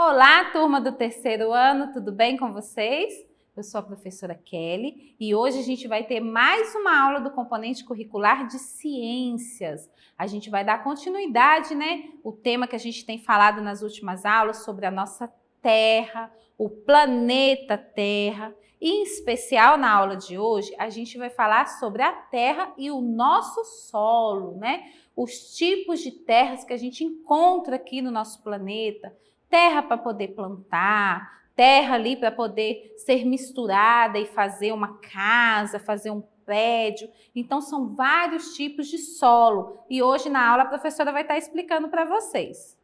Olá, turma do terceiro ano, tudo bem com vocês? Eu sou a professora Kelly e hoje a gente vai ter mais uma aula do componente curricular de ciências. A gente vai dar continuidade, o tema que a gente tem falado nas últimas aulas sobre a nossa Terra, o planeta Terra. E, em especial, na aula de hoje, a gente vai falar sobre a Terra e o nosso solo, Os tipos de terras que a gente encontra aqui no nosso planeta. Terra para poder plantar, terra ali para poder ser misturada e fazer uma casa, fazer um prédio. Então, são vários tipos de solo. E hoje, na aula, a professora vai estar explicando para vocês.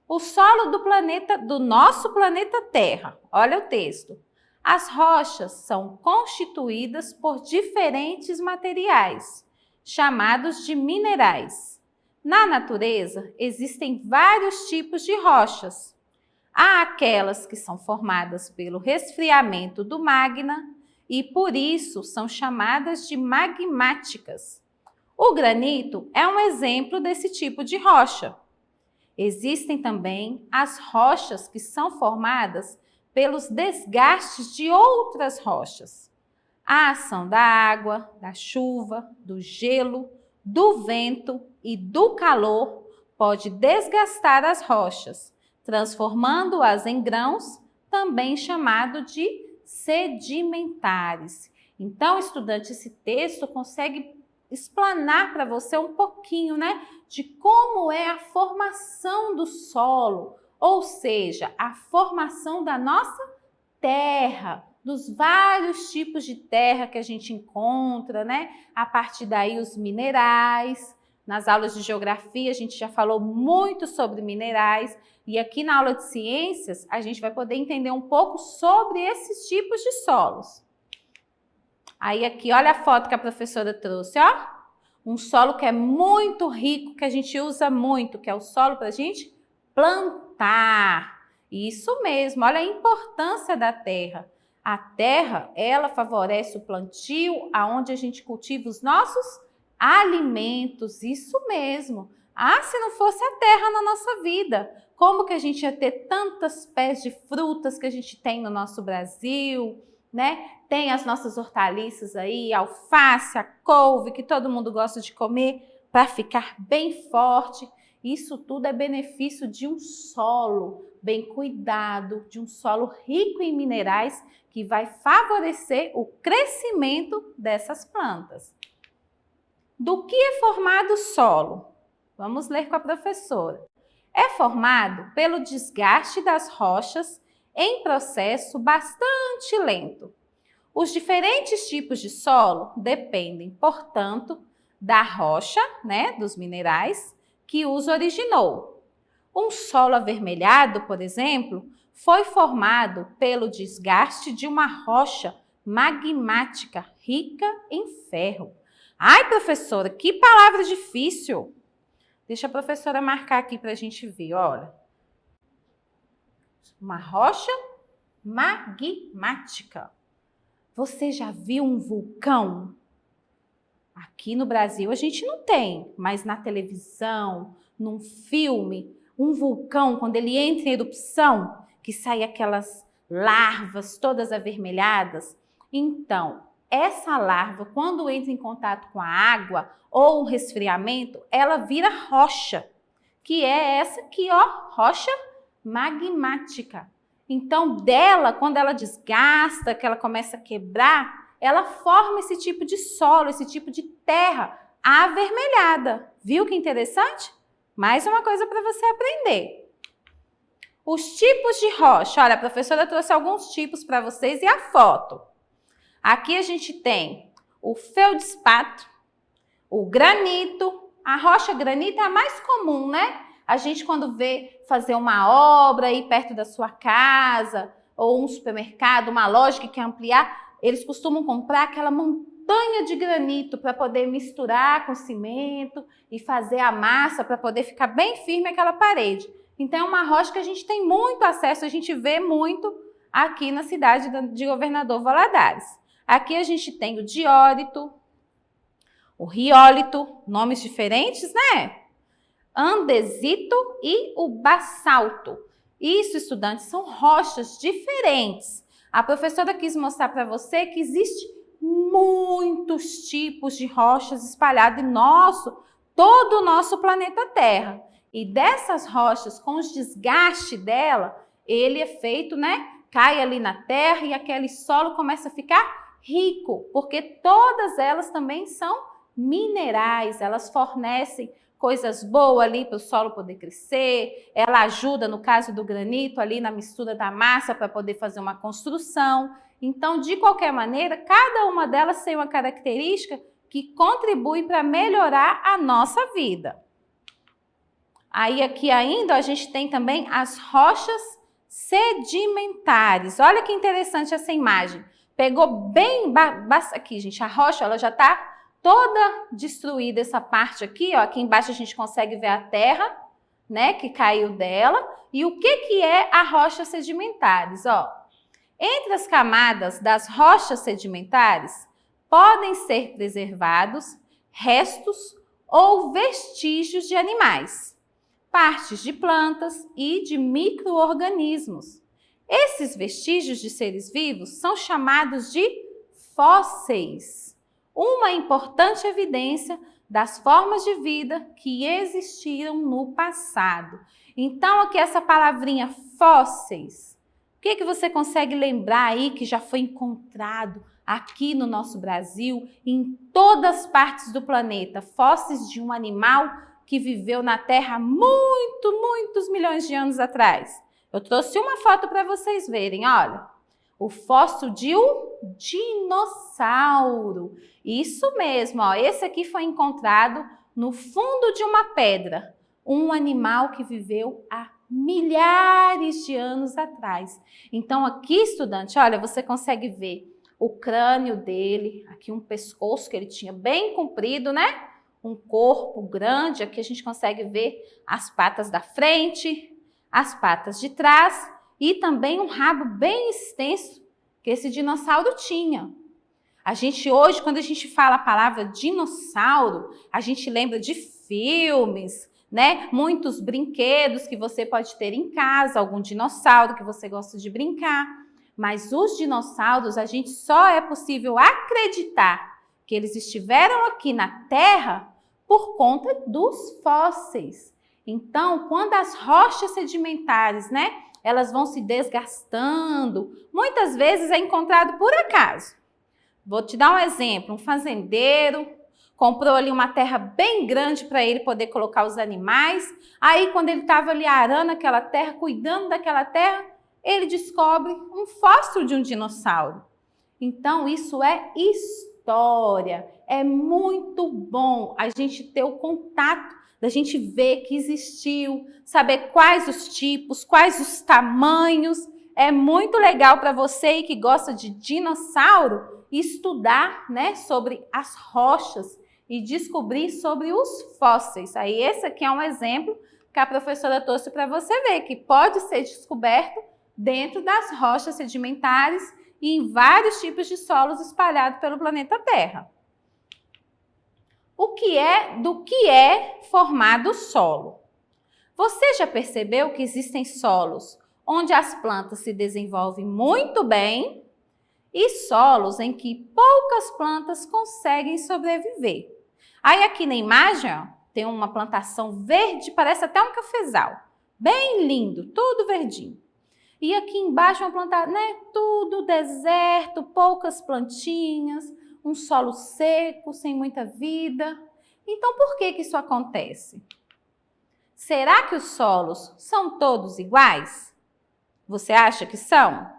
O solo do nosso planeta Terra. Olha o texto. As rochas são constituídas por diferentes materiais, chamados de minerais. Na natureza, existem vários tipos de rochas. Há aquelas que são formadas pelo resfriamento do magma e, por isso, são chamadas de magmáticas. O granito é um exemplo desse tipo de rocha. Existem também as rochas que são formadas pelos desgastes de outras rochas. A ação da água, da chuva, do gelo, do vento e do calor pode desgastar as rochas, transformando-as em grãos, também chamado de sedimentares. Então, estudante, esse texto consegue explanar para você um pouquinho, de como é a formação do solo, ou seja, a formação da nossa terra, dos vários tipos de terra que a gente encontra, A partir daí os minerais. Nas aulas de geografia a gente já falou muito sobre minerais e aqui na aula de ciências a gente vai poder entender um pouco sobre esses tipos de solos. Aí aqui, olha a foto que a professora trouxe, ó. Um solo que é muito rico, que a gente usa muito, que é o solo para a gente plantar. Isso mesmo, olha a importância da terra. A terra, ela favorece o plantio, aonde a gente cultiva os nossos alimentos, isso mesmo. Ah, se não fosse a terra na nossa vida, como que a gente ia ter tantas pés de frutas que a gente tem no nosso Brasil, Tem as nossas hortaliças aí, a alface, a couve, que todo mundo gosta de comer para ficar bem forte. Isso tudo é benefício de um solo bem cuidado, de um solo rico em minerais que vai favorecer o crescimento dessas plantas. Do que é formado o solo? Vamos ler com a professora. É formado pelo desgaste das rochas em processo bastante lento. Os diferentes tipos de solo dependem, portanto, da rocha, dos minerais, que os originou. Um solo avermelhado, por exemplo, foi formado pelo desgaste de uma rocha magmática rica em ferro. Ai, professora, que palavra difícil! Deixa a professora marcar aqui para a gente ver, olha. Uma rocha magmática. Você já viu um vulcão? Aqui no Brasil a gente não tem, mas na televisão, num filme, um vulcão, quando ele entra em erupção, que sai aquelas larvas todas avermelhadas. Então, essa larva, quando entra em contato com a água ou um resfriamento, ela vira rocha, que é essa aqui, ó, rocha magmática. Então, dela, quando ela desgasta, que ela começa a quebrar, ela forma esse tipo de solo, esse tipo de terra avermelhada. Viu que interessante? Mais uma coisa para você aprender. Os tipos de rocha. Olha, a professora trouxe alguns tipos para vocês e a foto. Aqui a gente tem o feldspato, o granito. A rocha granito é a mais comum, A gente, quando vê fazer uma obra aí perto da sua casa, ou um supermercado, uma loja que quer ampliar, eles costumam comprar aquela montanha de granito para poder misturar com cimento e fazer a massa para poder ficar bem firme aquela parede. Então, é uma rocha que a gente tem muito acesso, a gente vê muito aqui na cidade de Governador Valadares. Aqui a gente tem o diórito, o riólito, nomes diferentes, andesito e o basalto. Isso, estudantes, são rochas diferentes. A professora quis mostrar para você que existe muitos tipos de rochas espalhados em todo o nosso planeta Terra. E dessas rochas, com os desgastes dela, ele é feito, né? Cai ali na terra e aquele solo começa a ficar rico, porque todas elas também são minerais, elas fornecem coisas boas ali para o solo poder crescer, ela ajuda, no caso do granito, ali na mistura da massa para poder fazer uma construção. Então, de qualquer maneira, cada uma delas tem uma característica que contribui para melhorar a nossa vida. Aí aqui ainda a gente tem também as rochas sedimentares. Olha que interessante essa imagem. Pegou bem aqui, gente, a rocha ela já está toda destruída, essa parte aqui, ó, aqui embaixo a gente consegue ver a terra, né, que caiu dela. E o que é a rocha sedimentares, ó? Entre as camadas das rochas sedimentares podem ser preservados restos ou vestígios de animais, partes de plantas e de micro-organismos. Esses vestígios de seres vivos são chamados de fósseis, uma importante evidência das formas de vida que existiram no passado. Então, aqui essa palavrinha fósseis, o que você consegue lembrar aí que já foi encontrado aqui no nosso Brasil, em todas as partes do planeta? Fósseis de um animal que viveu na Terra há muitos milhões de anos atrás. Eu trouxe uma foto para vocês verem, olha. O fóssil de um dinossauro. Isso mesmo, ó, esse aqui foi encontrado no fundo de uma pedra. Um animal que viveu há milhares de anos atrás. Então aqui, estudante, olha, você consegue ver o crânio dele, aqui um pescoço que ele tinha bem comprido, né? Um corpo grande, aqui a gente consegue ver as patas da frente, as patas de trás e também um rabo bem extenso que esse dinossauro tinha. A gente hoje, quando a gente fala a palavra dinossauro, a gente lembra de filmes, né? Muitos brinquedos que você pode ter em casa, algum dinossauro que você gosta de brincar. Mas os dinossauros, a gente só é possível acreditar que eles estiveram aqui na Terra por conta dos fósseis. Então, quando as rochas sedimentares, né, elas vão se desgastando, muitas vezes é encontrado por acaso. Vou te dar um exemplo, um fazendeiro comprou ali uma terra bem grande para ele poder colocar os animais, aí quando ele estava ali arando aquela terra, cuidando daquela terra, ele descobre um fóssil de um dinossauro. Então, isso é história. É muito bom a gente ter o contato, da gente ver que existiu, saber quais os tipos, quais os tamanhos. É muito legal para você que gosta de dinossauro estudar, né, sobre as rochas e descobrir sobre os fósseis. Aí esse aqui é um exemplo que a professora trouxe para você ver que pode ser descoberto dentro das rochas sedimentares e em vários tipos de solos espalhados pelo planeta Terra. Do que é formado o solo? Você já percebeu que existem solos onde as plantas se desenvolvem muito bem e solos em que poucas plantas conseguem sobreviver? Aí aqui na imagem, ó, tem uma plantação verde, parece até um cafezal. Bem lindo, tudo verdinho. E aqui embaixo uma plantação, né, tudo deserto, poucas plantinhas, um solo seco, sem muita vida. Então, por que isso acontece? Será que os solos são todos iguais? Você acha que são?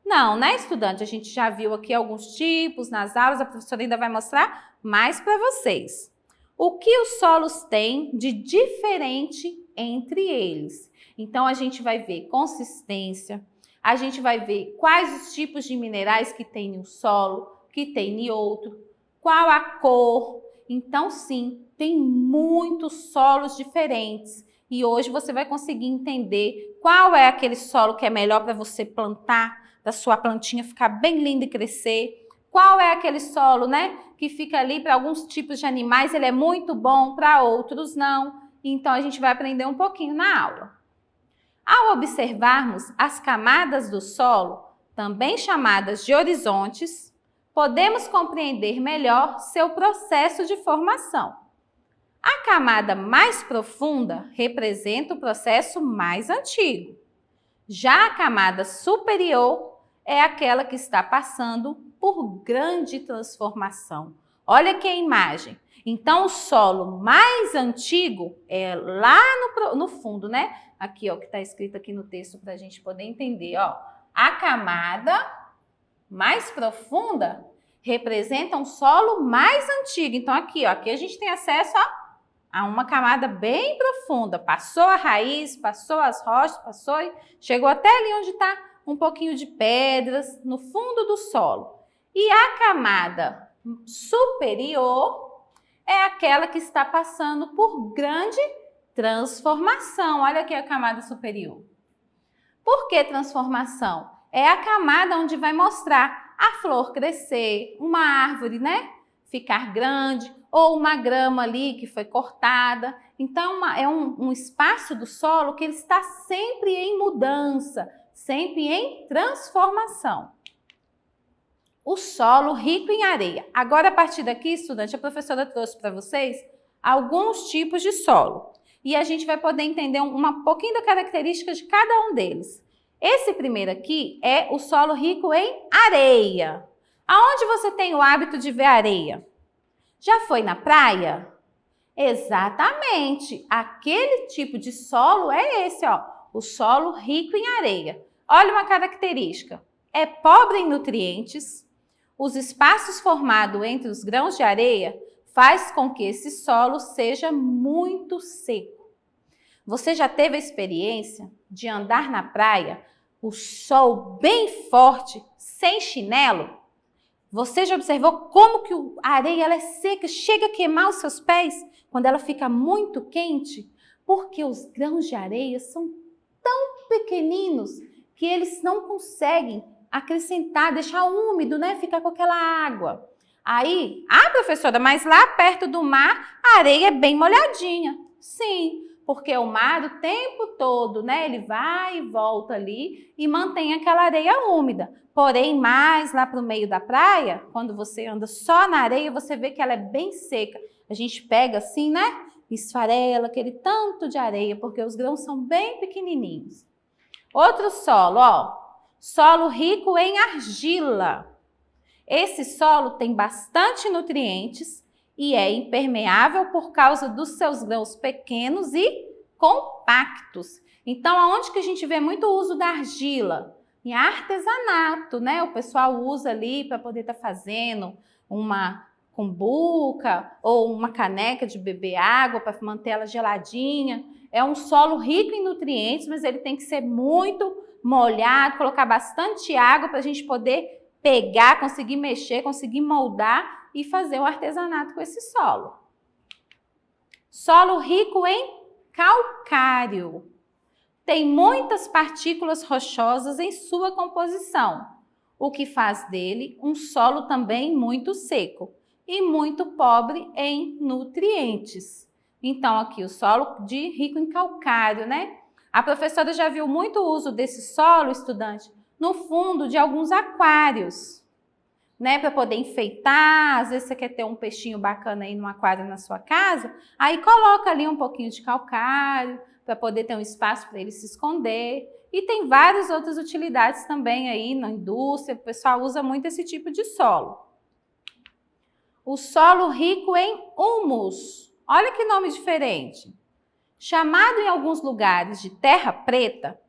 Não, né, estudante? A gente já viu aqui alguns tipos nas aulas, a professora ainda vai mostrar mais para vocês. O que os solos têm de diferente entre eles? Então, a gente vai ver consistência, a gente vai ver quais os tipos de minerais que tem em um solo, que tem em outro, qual a cor. Então, sim, tem muitos solos diferentes. E hoje você vai conseguir entender qual é aquele solo que é melhor para você plantar, para sua plantinha ficar bem linda e crescer. Qual é aquele solo, né, que fica ali para alguns tipos de animais, ele é muito bom, para outros não. Então, a gente vai aprender um pouquinho na aula. Ao observarmos as camadas do solo, também chamadas de horizontes, podemos compreender melhor seu processo de formação. A camada mais profunda representa o processo mais antigo. Já a camada superior é aquela que está passando por grande transformação. Olha aqui a imagem. Então, o solo mais antigo é lá no fundo, né? Aqui, ó, que está escrito aqui no texto para a gente poder entender, ó. A camada mais profunda representa um solo mais antigo. Então, aqui, ó, aqui a gente tem acesso a uma camada bem profunda. Passou a raiz, passou as rochas, chegou até ali onde está um pouquinho de pedras, no fundo do solo. E a camada superior é aquela que está passando por grande transformação. Olha aqui a camada superior. Por que transformação? É a camada onde vai mostrar a flor crescer, uma árvore, né? Ficar grande, ou uma grama ali que foi cortada. Então, é um espaço do solo que ele está sempre em mudança, sempre em transformação. O solo rico em areia. Agora, a partir daqui, estudante, a professora trouxe para vocês alguns tipos de solo. E a gente vai poder entender um pouquinho da característica de cada um deles. Esse primeiro aqui é o solo rico em areia. Aonde você tem o hábito de ver areia? Já foi na praia? Exatamente. Aquele tipo de solo é esse, ó, o solo rico em areia. Olha uma característica. É pobre em nutrientes. Os espaços formados entre os grãos de areia faz com que esse solo seja muito seco. Você já teve a experiência de andar na praia, o sol bem forte, sem chinelo? Você já observou como que a areia ela é seca, chega a queimar os seus pés quando ela fica muito quente? Porque os grãos de areia são tão pequeninos que eles não conseguem acrescentar, deixar úmido, né? Ficar com aquela água. Aí, professora, mas lá perto do mar, a areia é bem molhadinha. Sim, porque o mar o tempo todo, né? Ele vai e volta ali e mantém aquela areia úmida. Porém, mais lá para o meio da praia, quando você anda só na areia, você vê que ela é bem seca. A gente pega assim, né? Esfarela aquele tanto de areia, porque os grãos são bem pequenininhos. Outro solo, ó. Solo rico em argila. Esse solo tem bastante nutrientes e é impermeável por causa dos seus grãos pequenos e compactos. Então, aonde que a gente vê muito uso da argila? Em artesanato, né? O pessoal usa ali para poder estar fazendo uma cumbuca ou uma caneca de beber água para manter ela geladinha. É um solo rico em nutrientes, mas ele tem que ser muito molhado, colocar bastante água para a gente poder pegar, conseguir mexer, conseguir moldar e fazer o artesanato com esse solo. Solo rico em calcário. Tem muitas partículas rochosas em sua composição, o que faz dele um solo também muito seco e muito pobre em nutrientes. Então, aqui o solo rico em calcário, né? A professora já viu muito uso desse solo, estudante, no fundo de alguns aquários, né? Para poder enfeitar, às vezes você quer ter um peixinho bacana aí no aquário na sua casa, aí coloca ali um pouquinho de calcário para poder ter um espaço para ele se esconder. E tem várias outras utilidades também aí na indústria, o pessoal usa muito esse tipo de solo. O solo rico em humus. Olha que nome diferente. Chamado em alguns lugares de terra preta,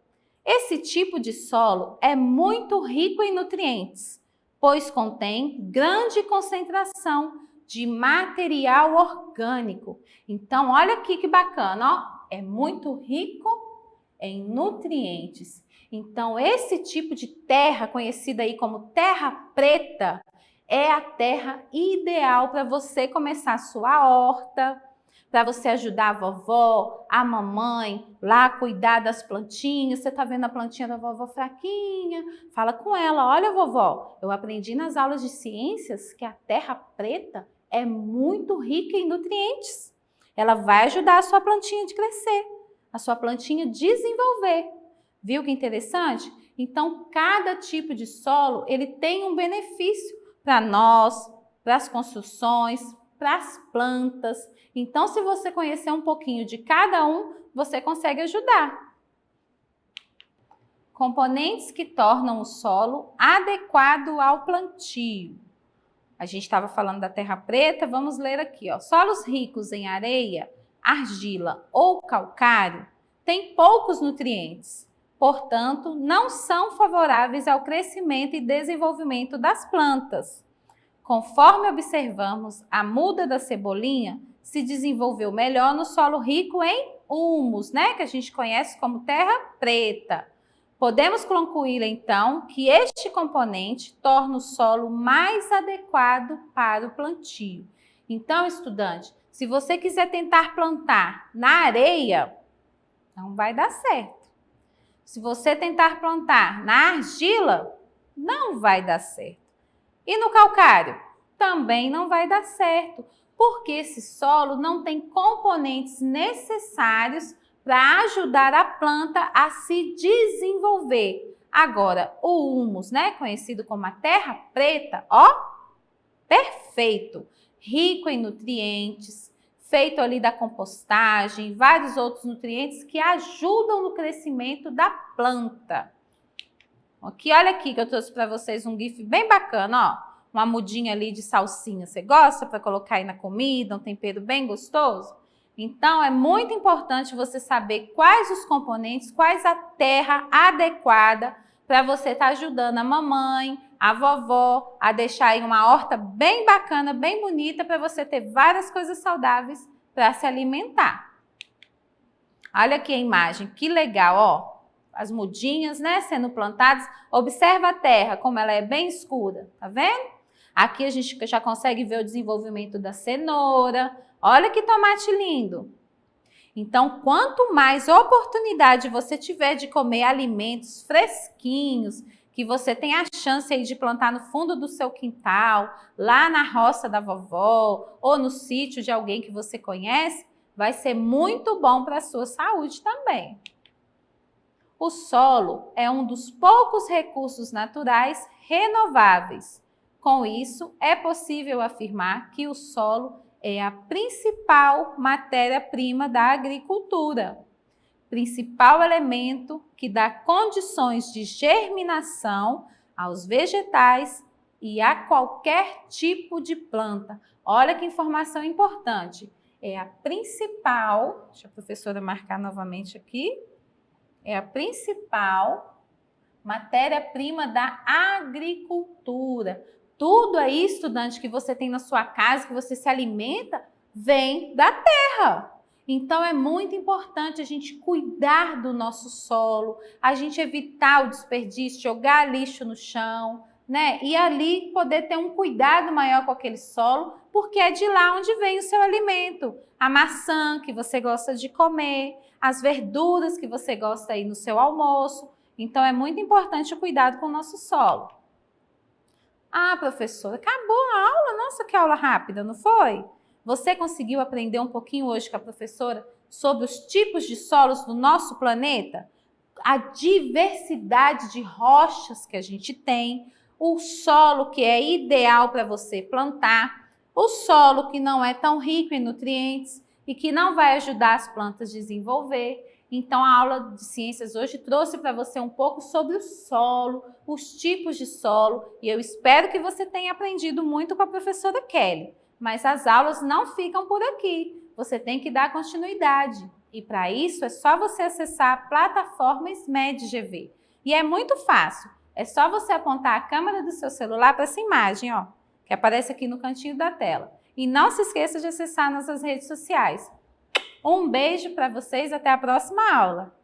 esse tipo de solo é muito rico em nutrientes, pois contém grande concentração de material orgânico. Então, olha aqui que bacana, ó, é muito rico em nutrientes. Então, esse tipo de terra, conhecida aí como terra preta, é a terra ideal para você começar a sua horta, para você ajudar a vovó, a mamãe, lá a cuidar das plantinhas. Você está vendo a plantinha da vovó fraquinha? Fala com ela, olha vovó, eu aprendi nas aulas de ciências que a terra preta é muito rica em nutrientes. Ela vai ajudar a sua plantinha a crescer, a sua plantinha a desenvolver. Viu que interessante? Então, cada tipo de solo, ele tem um benefício para nós, para as construções, para as plantas. Então, se você conhecer um pouquinho de cada um, você consegue ajudar. Componentes que tornam o solo adequado ao plantio. A gente estava falando da terra preta, vamos ler aqui, ó. Solos ricos em areia, argila ou calcário têm poucos nutrientes, portanto, não são favoráveis ao crescimento e desenvolvimento das plantas. Conforme observamos, a muda da cebolinha se desenvolveu melhor no solo rico em humus, né, que a gente conhece como terra preta. Podemos concluir, então, que este componente torna o solo mais adequado para o plantio. Então, estudante, se você quiser tentar plantar na areia, não vai dar certo. Se você tentar plantar na argila, não vai dar certo. E no calcário? Também não vai dar certo, porque esse solo não tem componentes necessários para ajudar a planta a se desenvolver. Agora, o humus, né, conhecido como a terra preta, ó, perfeito, rico em nutrientes, feito ali da compostagem, vários outros nutrientes que ajudam no crescimento da planta. Aqui, olha aqui que eu trouxe para vocês um gif bem bacana, ó, uma mudinha ali de salsinha. Você gosta para colocar aí na comida, um tempero bem gostoso? Então, é muito importante você saber quais os componentes, quais a terra adequada para você estar ajudando a mamãe, a vovó, a deixar aí uma horta bem bacana, bem bonita, para você ter várias coisas saudáveis para se alimentar. Olha aqui a imagem, que legal, ó. As mudinhas, né, sendo plantadas. Observa a terra, como ela é bem escura, tá vendo? Aqui a gente já consegue ver o desenvolvimento da cenoura. Olha que tomate lindo! Então, quanto mais oportunidade você tiver de comer alimentos fresquinhos, que você tem a chance aí de plantar no fundo do seu quintal, lá na roça da vovó, ou no sítio de alguém que você conhece, vai ser muito bom para a sua saúde também. O solo é um dos poucos recursos naturais renováveis. Com isso, é possível afirmar que o solo é a principal matéria-prima da agricultura, principal elemento que dá condições de germinação aos vegetais e a qualquer tipo de planta. Olha que informação importante. É a principal, deixa a professora marcar novamente aqui, é a principal matéria-prima da agricultura. Tudo aí, estudante, que você tem na sua casa, que você se alimenta, vem da terra. Então, é muito importante a gente cuidar do nosso solo, a gente evitar o desperdício, jogar lixo no chão, né? E ali poder ter um cuidado maior com aquele solo, porque é de lá onde vem o seu alimento. A maçã que você gosta de comer, as verduras que você gosta aí no seu almoço. Então, é muito importante o cuidado com o nosso solo. Ah, professora, acabou a aula? Nossa, que aula rápida, não foi? Você conseguiu aprender um pouquinho hoje com a professora sobre os tipos de solos do nosso planeta? A diversidade de rochas que a gente tem, o solo que é ideal para você plantar, o solo que não é tão rico em nutrientes e que não vai ajudar as plantas a desenvolver. Então, a aula de ciências hoje trouxe para você um pouco sobre o solo, os tipos de solo, e eu espero que você tenha aprendido muito com a professora Kelly. Mas as aulas não ficam por aqui, você tem que dar continuidade. E para isso é só você acessar a plataforma SMED-GV. E é muito fácil, é só você apontar a câmera do seu celular para essa imagem, ó, que aparece aqui no cantinho da tela. E não se esqueça de acessar nossas redes sociais. Um beijo para vocês, até a próxima aula!